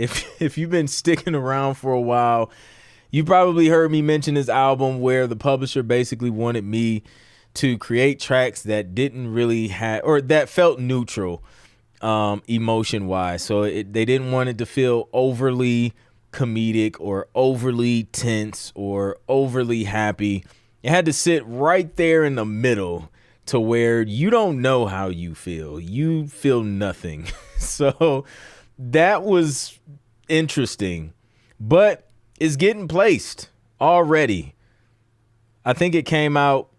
if you've been sticking around for a while, you probably heard me mention this album where the publisher basically wanted me to create tracks that didn't really have, or that felt neutral, emotion wise. So they didn't want it to feel overly comedic or overly tense or overly happy. It had to sit right there in the middle to where you don't know how you feel. You feel nothing. So that was interesting, but it's getting placed already. I think it came out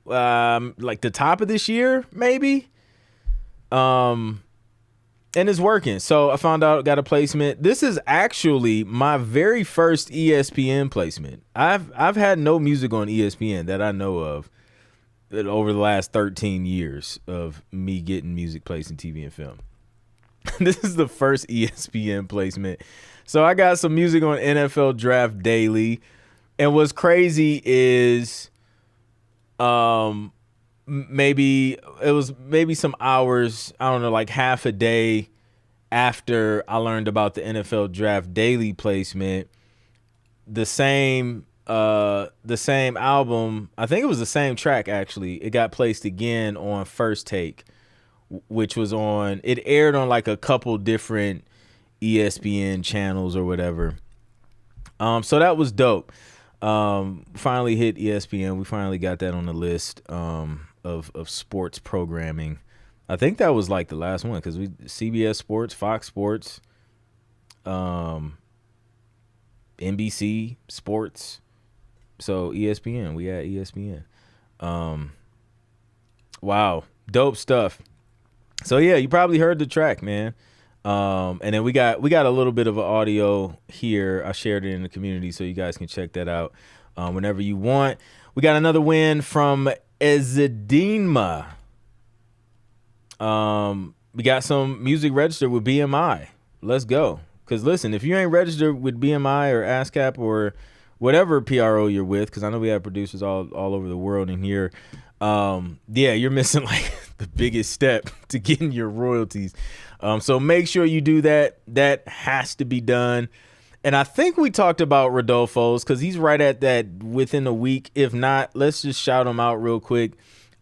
like the top of this year, maybe. And it's working. So I found out, got a placement. This is actually my very first ESPN placement. I've had no music on ESPN that I know of over the last 13 years of me getting music placed in TV and film. This is the first ESPN placement. So I got some music on NFL Draft Daily. And what's crazy is maybe some hours, I don't know, like half a day after I learned about the NFL Draft Daily placement, the same album, I think it was the same track actually, it got placed again on First Take, which was it aired on like a couple different ESPN channels or whatever. So that was dope. Finally hit ESPN. We finally got that on the list of sports programming. I think that was like the last one because we CBS Sports, Fox Sports, NBC Sports. So ESPN, we had ESPN. Wow, dope stuff. So yeah, you probably heard the track, man. And then we got a little bit of an audio here. I shared it in the community, so you guys can check that out whenever you want. We got another win from Ezedinma. We got some music registered with BMI. Let's go. Because listen, if you ain't registered with BMI or ASCAP or whatever PRO you're with, because I know we have producers all over the world in here, you're missing like the biggest step to getting your royalties. So make sure you do that. That has to be done. And I think we talked about Rodolfo's because he's right at that within a week. If not, let's just shout him out real quick.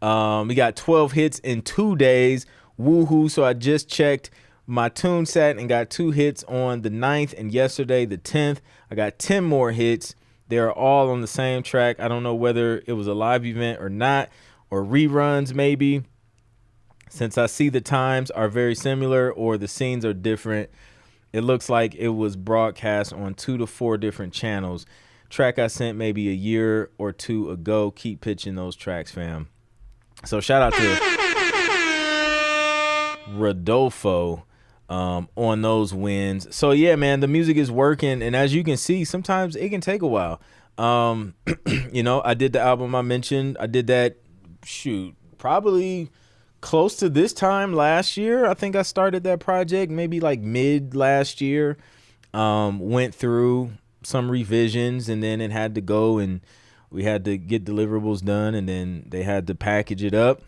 We got 12 hits in 2 days. Woohoo. So I just checked my TuneSat and got 2 hits on the 9th and yesterday, the 10th. I got 10 more hits. They're all on the same track. I don't know whether it was a live event or not, or reruns maybe, since I see the times are very similar or the scenes are different. It looks like it was broadcast on 2 to 4 different channels. Track I sent maybe a year or 2 ago. Keep pitching those tracks, fam. So shout out to Rodolfo on those wins. So yeah, man, the music is working, and as you can see, sometimes it can take a while. I did the album I mentioned. I did that probably close to this time last year. I think I started that project maybe like mid last year. Went through some revisions, and then it had to go, and we had to get deliverables done, and then they had to package it up.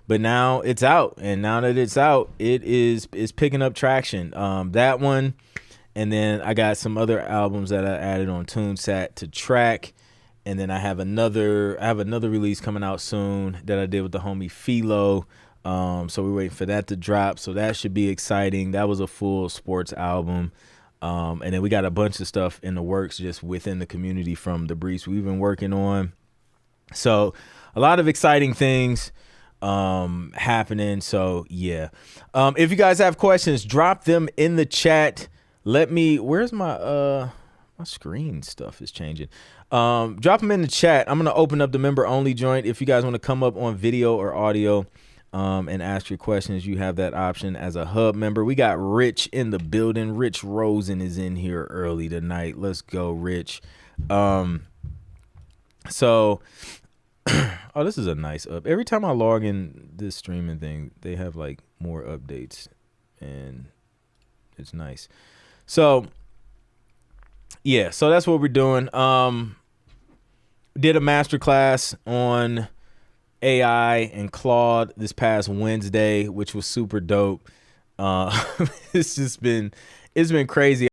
But now it's out, and now that it's out, it's picking up traction. That one, and then I got some other albums that I added on TuneSat to track, and then I have another release coming out soon that I did with the homie Philo. So we're waiting for that to drop. So that should be exciting. That was a full sports album. And then we got a bunch of stuff in the works just within the community from the briefs we've been working on. So a lot of exciting things happening. So yeah. If you guys have questions, drop them in the chat. Where's my screen stuff is changing. Drop them in the chat. I'm going to open up the member only joint. If you guys want to come up on video or audio and ask your questions, you have that option as a hub member. We got Rich in the building. Rich Rosen is in here early tonight. Let's go, Rich. So this is a nice up. Every time I log in this streaming thing, they have like more updates, and it's nice. So yeah, so that's what we're doing. Did a masterclass on AI and Claude this past Wednesday, which was super dope. Uh, it's just been it's been crazy.